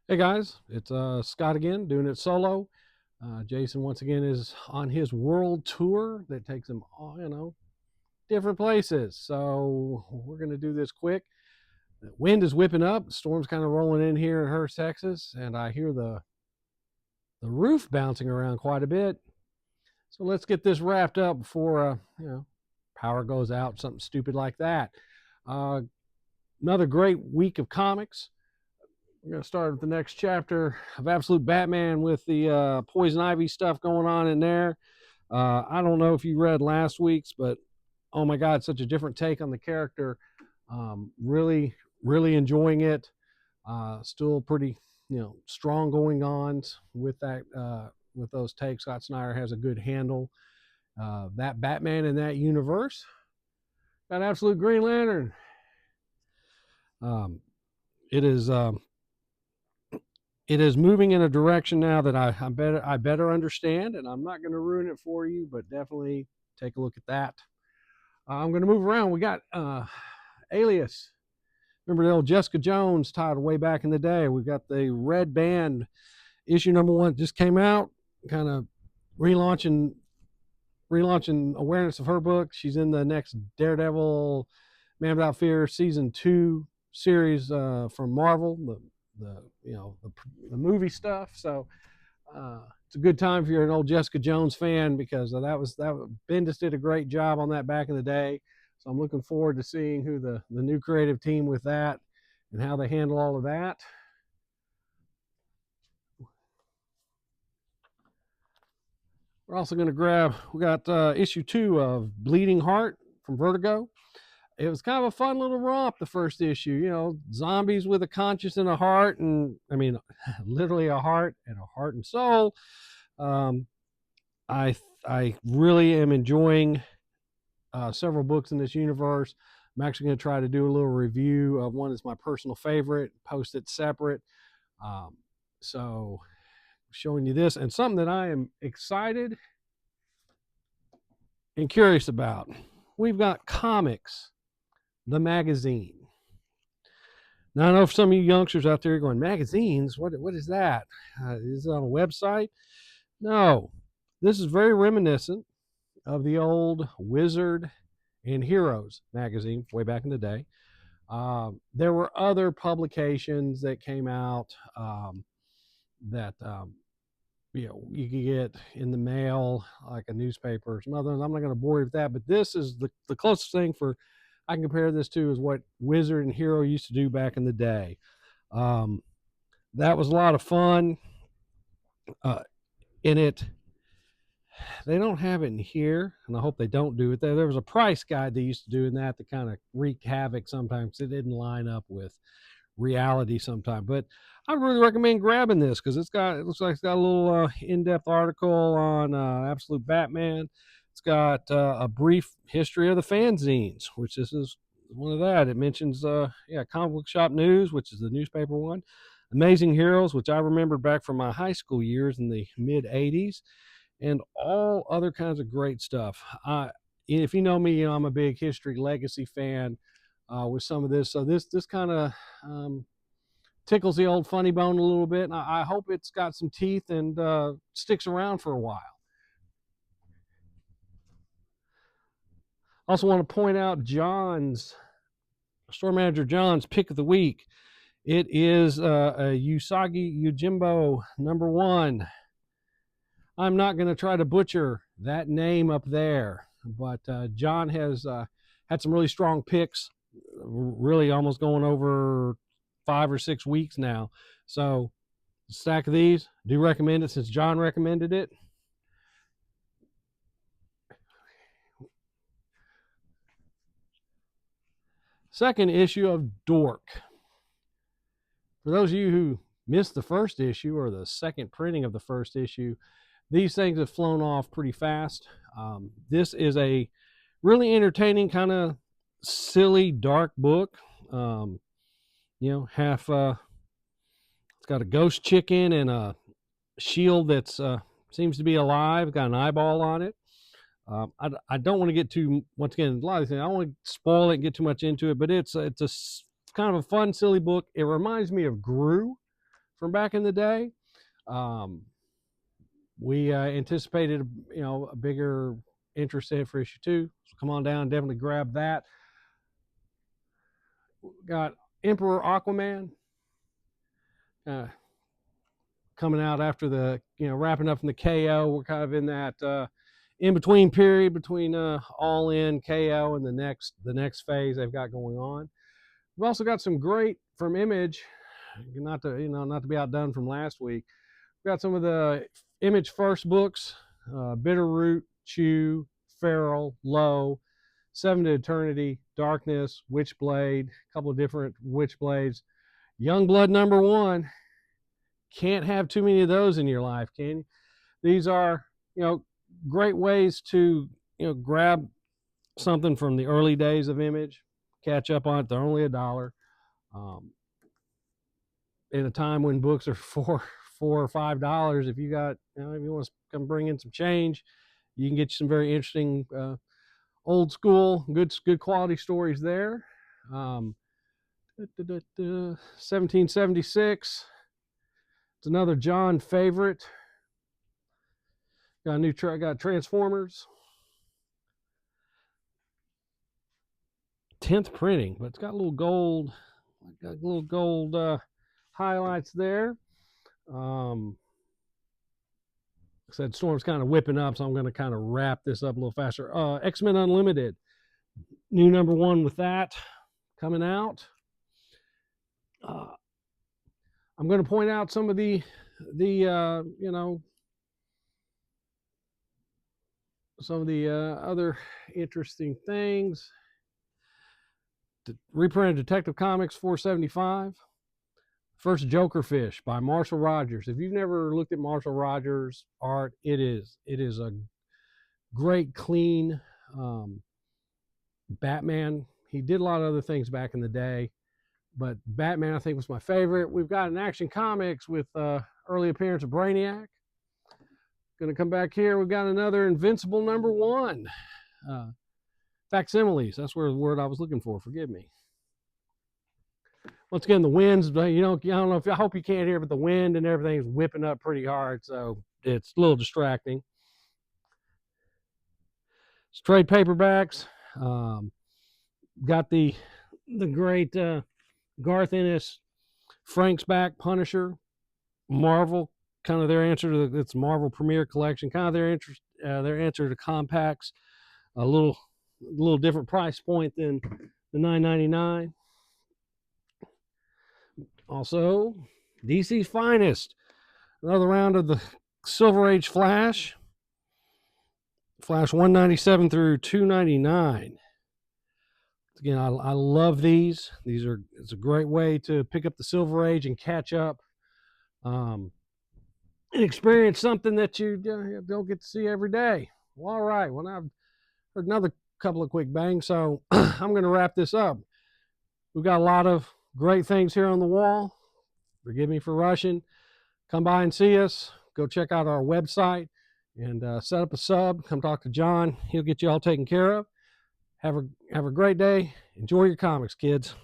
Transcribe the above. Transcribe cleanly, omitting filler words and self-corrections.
Hey guys, it's Scott again doing it solo. Jason once again is on his world tour that takes him all, different places. So we're gonna do this quick. The wind is whipping up, the storm's kind of rolling in here in Hurst, Texas, and I hear the roof bouncing around quite a bit. So let's get this wrapped up before power goes out, something stupid like that. Uh, Another great week of comics. We're going to start with the next chapter of Absolute Batman with the Poison Ivy stuff going on in there. I don't know if you read last week's, but oh my God, such a different take on the character. Really, really enjoying it. Still pretty, strong going on with that. With those takes, Scott Snyder has a good handle. That Batman in that universe. Got Absolute Green Lantern. Um, it is it is moving in a direction now that I better understand, and I'm not going to ruin it for you, but definitely take a look at that. I'm going to move around. We got Alias. Remember the old Jessica Jones title way back in the day? We got the Red Band issue #1 just came out, kind of relaunching awareness of her book. She's in the next Daredevil, Man Without Fear season 2 series from Marvel, the movie stuff. So it's a good time if you're an old Jessica Jones fan, because Bendis did a great job on that back in the day. So I'm looking forward to seeing who the new creative team with that and how they handle all of that. We're also going to we got issue 2 of Bleeding Heart from Vertigo. It was kind of a fun little romp, the first issue. Zombies with a conscience and a heart, and I mean, literally a heart and soul. Um, I I really am enjoying several books in this universe. I'm actually going to try to do a little review of one that's my personal favorite, post it separate. Um, so, showing you this and something that I am excited and curious about. We've got Comics, the magazine. Now, I know for some of you youngsters out there going, magazines? What is that? Is it on a website? No. This is very reminiscent of the old Wizard and Heroes magazine way back in the day. There were other publications that came out that you could get in the mail, like a newspaper or some others. I'm not going to bore you with that, but this is the closest thing I can compare this to is what Wizard and Hero used to do back in the day. Um, that was a lot of fun. In it, they don't have it in here, and I hope they don't do it. There was a price guide they used to do in that kind of wreaked havoc sometimes. It didn't line up with reality sometimes, but I really recommend grabbing this because it looks like it's got a little in-depth article on Absolute Batman. It's got a brief history of the fanzines, which this is one of that. It mentions Comic Book Shop News, which is the newspaper one. Amazing Heroes, which I remembered back from my high school years in the mid 80s, and all other kinds of great stuff. If you know me, I'm a big history legacy fan with some of this. So this kind of tickles the old funny bone a little bit, and I hope it's got some teeth and sticks around for a while. Also want to point out store manager John's pick of the week. It is a Usagi Yojimbo #1. I'm not going to try to butcher that name up there, but John has had some really strong picks, really almost going over 5 or 6 weeks now. So, stack of these, do recommend it since John recommended it. Second issue of Dork. For those of you who missed the first issue or the second printing of the first issue, these things have flown off pretty fast. This is a really entertaining, kind of silly, dark book. Half it's got a ghost chicken and a shield that's seems to be alive, got an eyeball on it. I don't want to get too, once again, a lot of things, I don't want to spoil it and get too much into it, but it's a kind of a fun, silly book. It reminds me of Gru, from back in the day. We anticipated, a bigger interest in it for issue 2. So come on down, definitely grab that. Got Emperor Aquaman coming out after the, wrapping up from the KO. We're kind of in that in-between period between All In, KO, and the next phase they've got going on. We've also got some great from Image, not to be outdone from last week. We've got some of the Image first books, Bitterroot, Chew, Feral, Low, Seven to Eternity, Darkness, Witchblade, a couple of different Witchblades. Youngblood #1. Can't have too many of those in your life, can you? These are, great ways to, grab something from the early days of Image, catch up on it. They're only $1. In a time when books are $4 or $5, if you got, if you want to come bring in some change, you can get you some very interesting, old school, good quality stories there. 1776. It's another John favorite. Got Transformers. 10th printing, but it's got little gold highlights there. I said Storm's kind of whipping up, so I'm going to kind of wrap this up a little faster. X-Men Unlimited, new #1 with that coming out. I'm going to point out some of the some of the other interesting things. Reprinted Detective Comics 475. First Jokerfish by Marshall Rogers. If you've never looked at Marshall Rogers' art, it is a great, clean Batman. He did a lot of other things back in the day, but Batman, I think, was my favorite. We've got an Action Comics with early appearance of Brainiac. Going to come back here. We've got another Invincible #1. Facsimiles. That's the word I was looking for. Forgive me. Once again, the winds, I don't know if I hope you can't hear, but the wind and everything is whipping up pretty hard, so it's a little distracting. It's trade paperbacks. Got the great Garth Ennis, Frank's Back, Punisher, Marvel, kind of their answer to it's Marvel Premier Collection, kind of their answer to compacts, a little different price point than the $9.99. Also, DC's Finest, another round of the Silver Age Flash 197 through 299. Again, I love these. It's a great way to pick up the Silver Age and catch up, and experience something that you don't get to see every day. Well, all right. Well, I've heard another couple of quick bangs, so I'm going to wrap this up. We've got a lot of great things here on the wall. Forgive me for rushing. Come by and see us. Go check out our website and set up a sub. Come talk to John. He'll get you all taken care of. Have a great day. Enjoy your comics, kids.